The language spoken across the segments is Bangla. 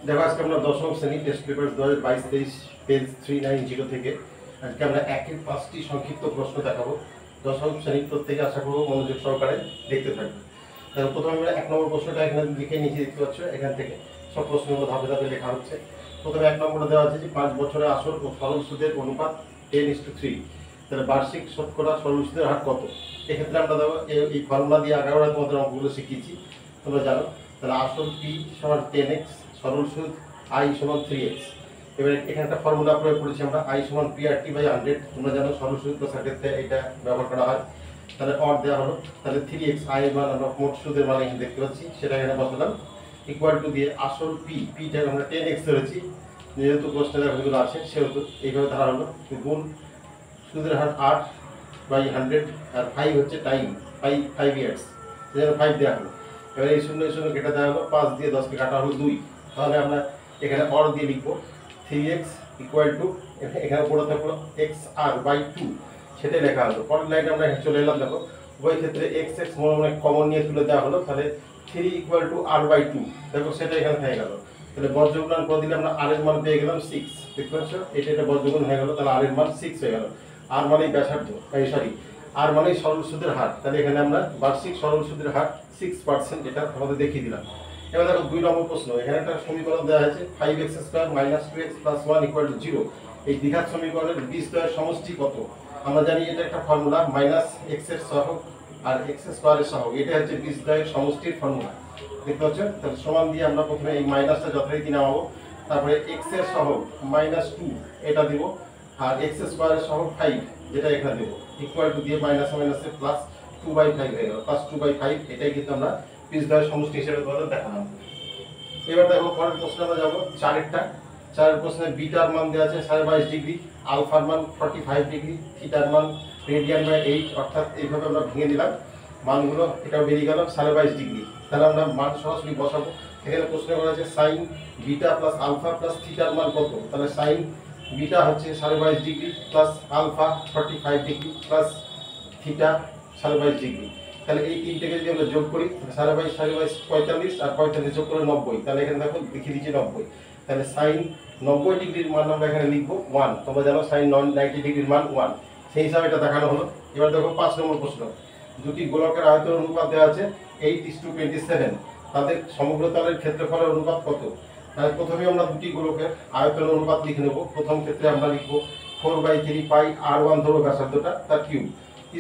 দেখো আজকে আমরা দশম শ্রেণী টেস্ট পেপার 2022-23 পেজ 390 থেকে আজকে আমরা একের 5টি সংক্ষিপ্ত প্রশ্ন দেখাবো। দশম শ্রেণীর প্রত্যেকে আশা করবো মনোযোগ সহকারে দেখতে থাকবে। দেখো প্রথমে আমরা 1 নম্বর প্রশ্নটা এখানে লিখে নিচে দেখতে পাচ্ছ, এখান থেকে সব প্রশ্নগুলো ধাপে ধাপে লেখা হচ্ছে। প্রথমে 1 নম্বরে দেওয়া আছে যে 5 বছরে আসল ও সরল সুদের অনুপাত 10:3, তাহলে বার্ষিক শতকরা সরল সুদের হার কত? এক্ষেত্রে আমরা দেখো এই ফর্মুলা দিয়ে 11টা তোমাদের অঙ্কগুলো শিখিয়েছি, তোমরা জানো। তাহলে আসল পি সমান 10x, সরল সুদ i সমান 3x। এবার এখানে একটা ফর্মুলা প্রয়োগ করেছি আমরা, i সমান PRT/100। তোমরা জানো সরল সুদ কষার ক্ষেত্রে এটা ব্যবহার করা হয়। তাহলে অর দেওয়া হলো, তাহলে 3x i এর মান আমরা মোট সুদের মান এখানে দেখতে পাচ্ছি, সেটা এখানে বসালাম। ইকুয়াল টু দিয়ে আসল পিটা আমরা 10x ধরেছি, যেহেতু প্রশ্নের এগুলো আছে সেহেতু এইভাবে ধরা হলো। গুণ সুদের হার 8/100, আর 5 হচ্ছে টাইম, 5 ইয়ার্স, সেজন্য 5 দেওয়া হলো। এবার এই শূন্য শূন্য কেটে দেওয়া হলো, 5 দিয়ে 10কে কাটা হলো 2। তাহলে আমরা এখানে অর দিয়ে লিখবো 3x ইকুয়াল টু, এখানে পড়ে থাকলো xr/2, সেটাই লেখা হলো। পরের লাইনে আমরা চলে এলাম, দেখো উভয় ক্ষেত্রে x মনে মনে কমন নিয়ে তুলে দেওয়া হলো, তাহলে 3 ইকুয়াল টু r/2, দেখো সেটা এখানে হয়ে গেল। তাহলে বর্জগুণন করে দিলে আমরা r এর মান পেয়ে গেলাম 6, দেখতে পাচ্ছ এটা বর্জগুণ হয়ে গেল, তাহলে r এর মান 6 হয়ে গেল। আর মানেই ব্যাসার্ধ, সরি আর মানেই সরল সুদের হার, তাহলে এখানে আমরা বার্ষিক সরল সুদের হার 6%, এটা আমাদের দেখিয়ে দিলাম। এবার দেখো 2 নম্বর প্রশ্ন, এখানে একটা সমীকরণ দেওয়া আছে 5x² - 2x + 1 = 0। এই দ্বিঘাত সমীকরণের বীজদ্বয়ের সমষ্টি কত? আমরা জানি এটা একটা ফর্মুলা, -x এর সহগ আর x² এর সহগ, এটা হচ্ছে বীজদ্বয়ের সমষ্টির ফর্মুলা, দেখতে পাচ্ছ। তাহলে সমান দিয়ে আমরা প্রথমে এই মাইনাসটা যথারীতি নামাবো, তারপরে x এর সহগ -2 এটা দিব, আর x² এর সহগ 5 যেটা এখানে দেব, ইকুয়াল টু দিয়ে মাইনাস মাইনাসে প্লাস 2/5 হয়ে গেল, প্লাস 2/5। এটাই কিন্তু আমরা বীজদ্বয়ের সমষ্টি হিসেবে তোমাদের দেখালাম। এবার দেখো পরের প্রশ্নে আমরা যাবো 4এরটা। 4এর প্রশ্নে বিটার মান দেওয়া আছে 22.5 ডিগ্রি, আলফার মান 45 ডিগ্রি, থিটার মান রেডিয়ান/8, অর্থাৎ এইভাবে আমরা ভেঙে নিলাম মানগুলো, এটাও বেরিয়ে গেল 22.5 ডিগ্রি। তাহলে আমরা মান সরাসরি বসাবো। এখানে প্রশ্ন করা আছে sine beta plus alpha plus থিটার মান কত? তাহলে সাইন বিটা হচ্ছে 22.5 degree plus alpha 45 degree plus theta 22.5 degree. তাহলে এই তিনটাকে যদি আমরা যোগ করি, 22.5 45, আর 45 যোগ করে 90, তাহলে এখানে দেখো লিখে দিচ্ছি 90। তাহলে সাইন 90 ডিগ্রির মান আমরা এখানে লিখবো 1। তোমরা জানো সাইন 90 ডিগ্রির মান 1, সেই হিসাবে এটা দেখানো হলো। এবার দেখো 5 নম্বর প্রশ্ন, দুটি গোলকের আয়তন অনুপাত দেওয়া আছে 8:27, তাদের সমগ্র তলের ক্ষেত্রফলের অনুপাত কত? তাহলে প্রথমে আমরা দুটি গোলকের আয়তন অনুপাত লিখে নেব। প্রথম ক্ষেত্রে আমরা লিখবো 4/3 পাই r1 ধরো ব্যাসার্ধটা তার কিউব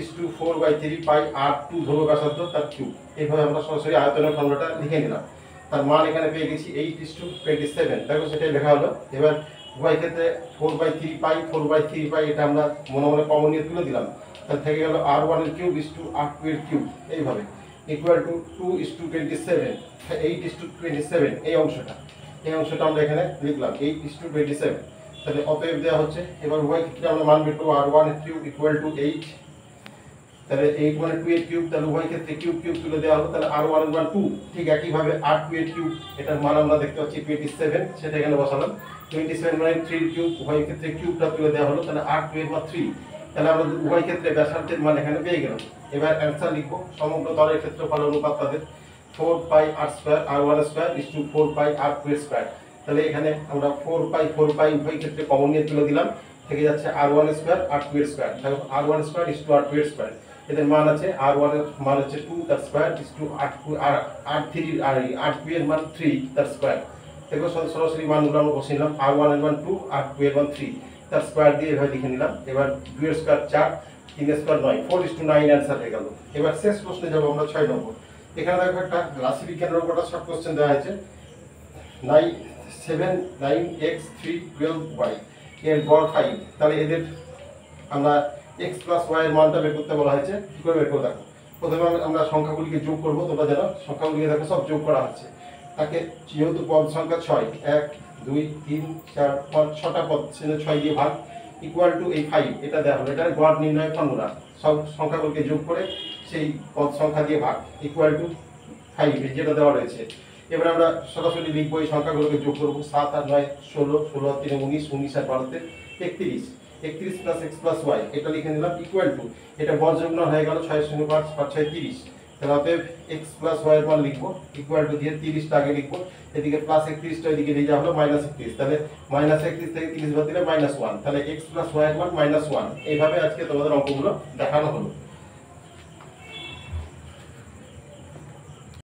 ইসটু 4/3 পাই r2 ধরো ব্যাসার্ধ তার কিউব। এইভাবে আমরা সরাসরি আয়তনের ফর্মুলাটা লিখে নিলাম। তার মান এখানে পেয়ে গেছি 8:27, দেখো সেটাই লেখা হলো। এবার উভয় ক্ষেত্রে 4/3 পাই এটা আমরা মনে মনে কমন নিয়ে তুলে দিলাম, তাহলে থেকে গেল r1 এর কিউব ইসটু r2 এর কিউব, এইভাবে ইকুয়াল টু 2:27, 8:27 এই অংশটা আমরা এখানে লিখলাম 8:27। তাহলে অতএব দেওয়া হচ্ছে। এবার উভয় ক্ষেত্রে আমরা মান বের করবো, r1 এর কিউব ইকুয়াল টু 8, তাহলে 8 মানে 2 এর কিউব, তাহলে উভয় ক্ষেত্রে কিউব তুলে দেওয়া হলো, তাহলে r1 এর মান 2। ঠিক একইভাবে r2 এর কিউব, এটার মান আমরা দেখতে পাচ্ছি 27, সেটা এখানে বসালাম। 27 মানে 3 এর কিউব, উভয় ক্ষেত্রে কিউবটা তুলে দেওয়া হলো, তাহলে r2 এর মান 3। তাহলে আমরা উভয় ক্ষেত্রে ব্যাসার্ধের মান এখানে পেয়ে গেলাম। এবার অ্যান্সার লিখবো, সমগ্র তলের ক্ষেত্রফল অনুপাত তাদের 4πr² r1² 4πr2²। তাহলে এখানে আমরা 4π উভয় ক্ষেত্রে কমন নিয়ে তুলে দিলাম, থেকে যাচ্ছে r1² r2²। দেখো r1² r2², এদের মান আছে r1 এর মান হচ্ছে 2 তার স্কয়ার ইসটু r3 r2 এর মান 3 তার স্কয়ার। দেখো সরাসরি মানগুলো আমরা বসিয়ে নিলাম, r1 এর মান 2, r2 এর মান 3, তার স্কয়ার দিয়ে এভাবে লিখে নিলাম। এবার 2 এর স্কয়ার 4, 3 এর স্কয়ার 9, 4:9 অ্যান্সার হয়ে গেল। এবার শেষ প্রশ্নে যাব আমরা 6 নম্বর। এখানে দেখো একটা রাশিবিজ্ঞানের উপর শর্ট কোশ্চেন দেওয়া আছে 7 9x 3 12y এর গড় 5। তাহলে এদের আমরা x প্লাস y এর মানটা বের করতে বলা হয়েছে। কি করে বের করব দেখো, প্রথমে আমরা সংখ্যাগুলিকে যোগ করব। তোমরা জানো সংখ্যাগুলিকে দেখো সব যোগ করা হচ্ছে, তাকে যেহেতু পদ সংখ্যা 6, 1 2 3 4 5 6টা পদ, সেজন্য 6 দিয়ে ভাগ ইকুয়াল টু এই 5, এটা দেওয়া হলো। এটা গড় নির্ণয়ের ফর্মুলা, সব সংখ্যাগুলিকে যোগ করে সেই পদ সংখ্যা দিয়ে ভাগ ইকুয়াল টু 5, যেটা দেওয়া রয়েছে। এবার আমরা সরাসরি লিখবো, এই সংখ্যাগুলোকে যোগ করবো, 7 আর 9 16, 16 আর 3 19, 19 আর 12 31, 31 প্লাস x প্লাস y এটা লিখে নিলাম ইকুয়াল টু, এটা বর্গমূল হয়ে গেল 6 × 5 5 6 30, তাহলে অতএব x প্লাস y এর মান লিখবো ইকুয়াল টু দিয়ে 30টা আগে লিখবো, এদিকে প্লাস 31টা এদিকে নিয়ে যাওয়া হলো মাইনাস 31, তাহলে মাইনাস 31 থেকে 30 বাদ দিলে -1, তাহলে x প্লাস y এর মান -1। এইভাবে আজকে তোমাদের অঙ্কগুলো দেখানো হলো।